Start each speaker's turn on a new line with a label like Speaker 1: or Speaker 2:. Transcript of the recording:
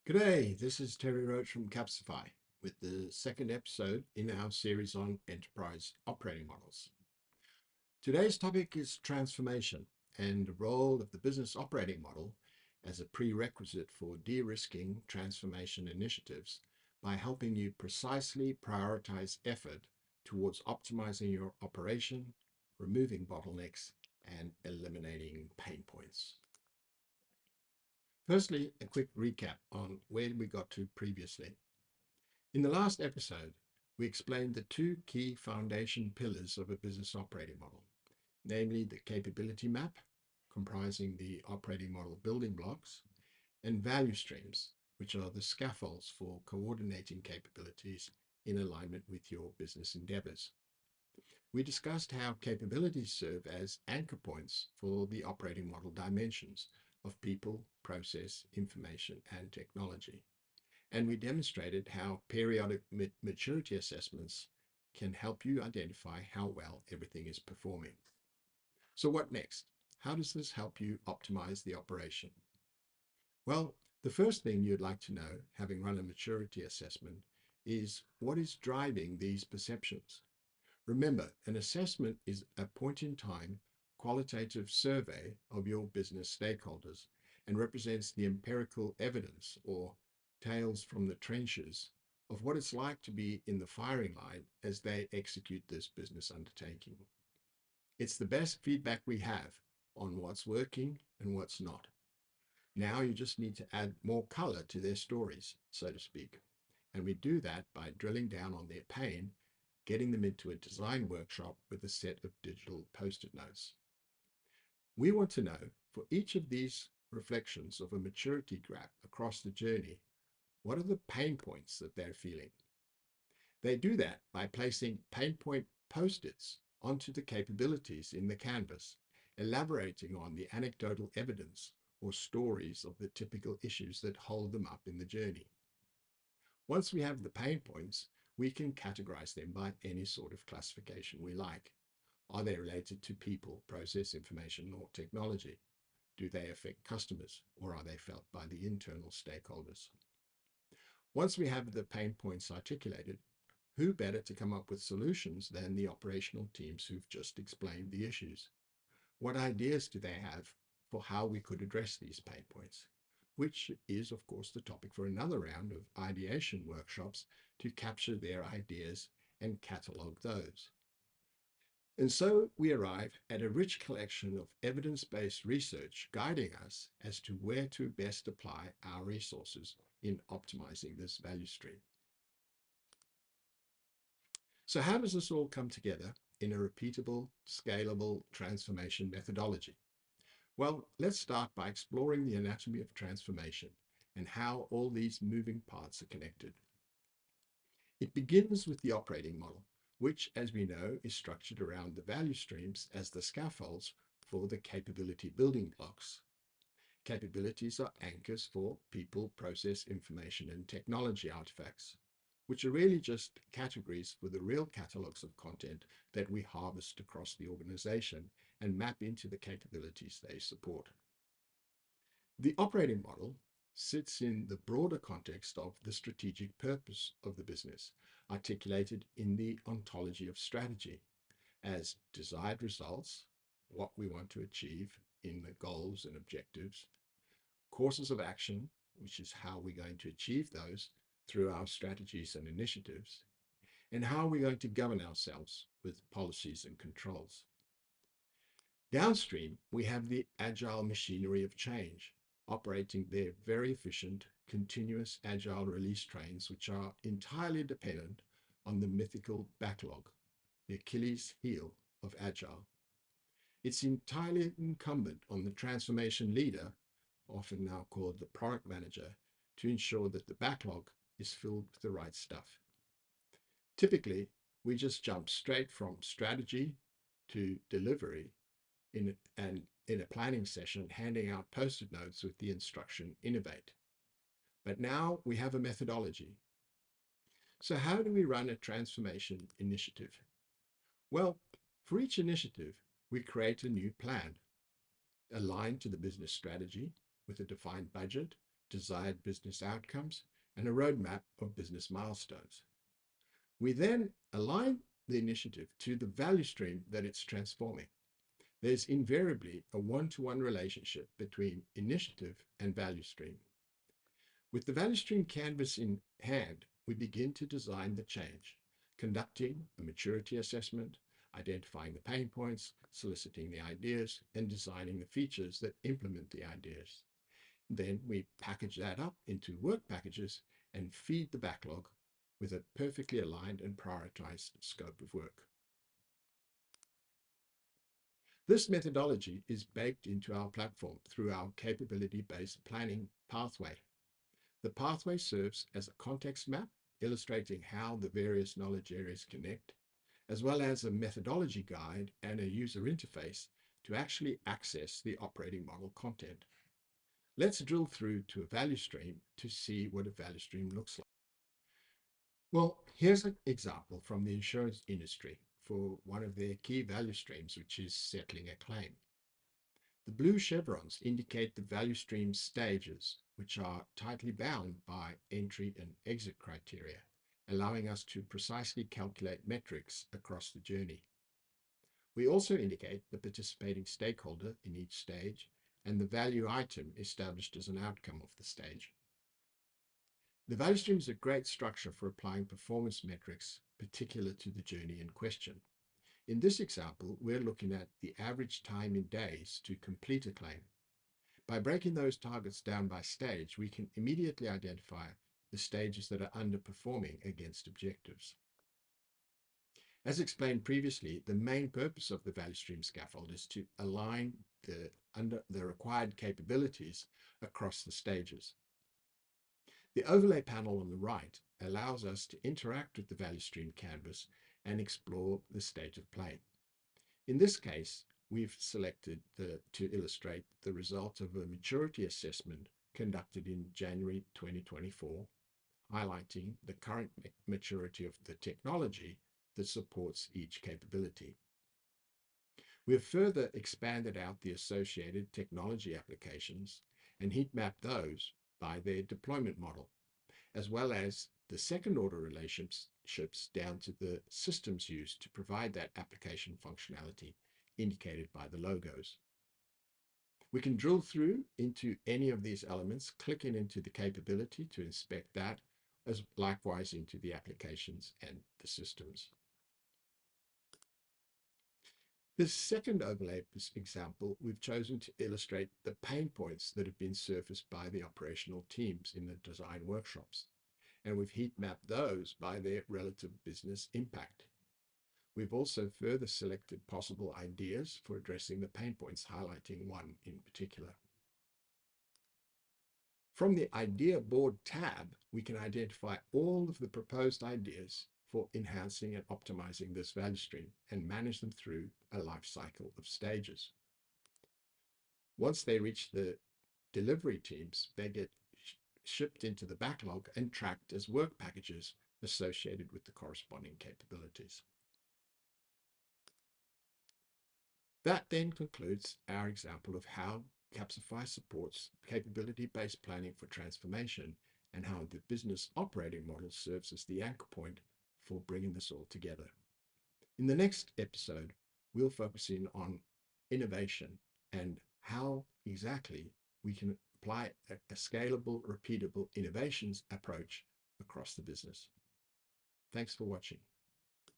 Speaker 1: G'day, this is Terry Roach from Capsify with the second episode in our series on enterprise operating models. Today's topic is transformation and the role of the business operating model as a prerequisite for de-risking transformation initiatives by helping you precisely prioritize effort towards optimizing your operation, removing bottlenecks, and eliminating pain points. Firstly, a quick recap on where we got to previously. In the last episode, we explained the two key foundation pillars of a business operating model, namely the capability map, comprising the operating model building blocks, and value streams, which are the scaffolds for coordinating capabilities in alignment with your business endeavors. We discussed how capabilities serve as anchor points for the operating model dimensions of people, process, information, and technology. And we demonstrated how periodic maturity assessments can help you identify how well everything is performing. So what next? How does this help you optimize the operation? Well, the first thing you'd like to know, having run a maturity assessment, is what is driving these perceptions? Remember, an assessment is a point-in-time qualitative survey of your business stakeholders and represents the empirical evidence or tales from the trenches of what it's like to be in the firing line as they execute this business undertaking. It's the best feedback we have on what's working and what's not. Now you just need to add more color to their stories, so to speak. And we do that by drilling down on their pain, getting them into a design workshop with a set of digital post-it notes. We want to know, for each of these reflections of a maturity gap across the journey, what are the pain points that they're feeling? They do that by placing pain point post-its onto the capabilities in the canvas, elaborating on the anecdotal evidence or stories of the typical issues that hold them up in the journey. Once we have the pain points, we can categorize them by any sort of classification we like. Are they related to people, process, information, or technology? Do they affect customers, or are they felt by the internal stakeholders? Once we have the pain points articulated, who better to come up with solutions than the operational teams who've just explained the issues? What ideas do they have for how we could address these pain points? Which is, of course, the topic for another round of ideation workshops to capture their ideas and catalogue those. And so we arrive at a rich collection of evidence-based research guiding us as to where to best apply our resources in optimizing this value stream. So how does this all come together in a repeatable, scalable transformation methodology? Well, let's start by exploring the anatomy of transformation and how all these moving parts are connected. It begins with the operating model, which, as we know, is structured around the value streams as the scaffolds for the capability building blocks. Capabilities are anchors for people, process, information, and technology artifacts, which are really just categories for the real catalogs of content that we harvest across the organization and map into the capabilities they support. The operating model sits in the broader context of the strategic purpose of the business, articulated in the ontology of strategy as desired results, what we want to achieve in the goals and objectives, courses of action, which is how we're going to achieve those through our strategies and initiatives, and how we're going to govern ourselves with policies and controls. Downstream, we have the agile machinery of change, operating their very efficient, continuous agile release trains, which are entirely dependent on the mythical backlog, the Achilles heel of agile. It's entirely incumbent on the transformation leader, often now called the product manager, to ensure that the backlog is filled with the right stuff. Typically, we just jump straight from strategy to delivery in a planning session, handing out post-it notes with the instruction, innovate. But now we have a methodology. So how do we run a transformation initiative? Well, for each initiative, we create a new plan, aligned to the business strategy with a defined budget, desired business outcomes, and a roadmap of business milestones. We then align the initiative to the value stream that it's transforming. There's invariably a one-to-one relationship between initiative and value stream. With the value stream canvas in hand, we begin to design the change, conducting a maturity assessment, identifying the pain points, soliciting the ideas, and designing the features that implement the ideas. Then we package that up into work packages and feed the backlog with a perfectly aligned and prioritized scope of work. This methodology is baked into our platform through our capability-based planning pathway. The pathway serves as a context map illustrating how the various knowledge areas connect, as well as a methodology guide and a user interface to actually access the operating model content. Let's drill through to a value stream to see what a value stream looks like. Well, here's an example from the insurance industry for one of their key value streams, which is settling a claim. The blue chevrons indicate the value stream stages, which are tightly bound by entry and exit criteria, allowing us to precisely calculate metrics across the journey. We also indicate the participating stakeholder in each stage and the value item established as an outcome of the stage. The value stream is a great structure for applying performance metrics particular to the journey in question. In this example, we're looking at the average time in days to complete a claim. By breaking those targets down by stage, we can immediately identify the stages that are underperforming against objectives. As explained previously, the main purpose of the value stream scaffold is to align the required capabilities across the stages. The overlay panel on the right allows us to interact with the value stream canvas and explore the state of play. In this case, we've selected to illustrate the result of a maturity assessment conducted in January 2024, highlighting the current maturity of the technology that supports each capability. We have further expanded out the associated technology applications and heat mapped those by their deployment model, as well as the second order relationships down to the systems used to provide that application functionality indicated by the logos. We can drill through into any of these elements, clicking into the capability to inspect that, as likewise into the applications and the systems. This second overlay example, we've chosen to illustrate the pain points that have been surfaced by the operational teams in the design workshops, and we've heat mapped those by their relative business impact. We've also further selected possible ideas for addressing the pain points, highlighting one in particular. From the Idea Board tab, we can identify all of the proposed ideas for enhancing and optimizing this value stream and manage them through a life cycle of stages. Once they reach the delivery teams, they get shipped into the backlog and tracked as work packages associated with the corresponding capabilities. That then concludes our example of how Capsify supports capability-based planning for transformation and how the business operating model serves as the anchor point for bringing this all together. In the next episode, we'll focus in on innovation and how exactly we can apply a scalable, repeatable innovations approach across the business. Thanks for watching.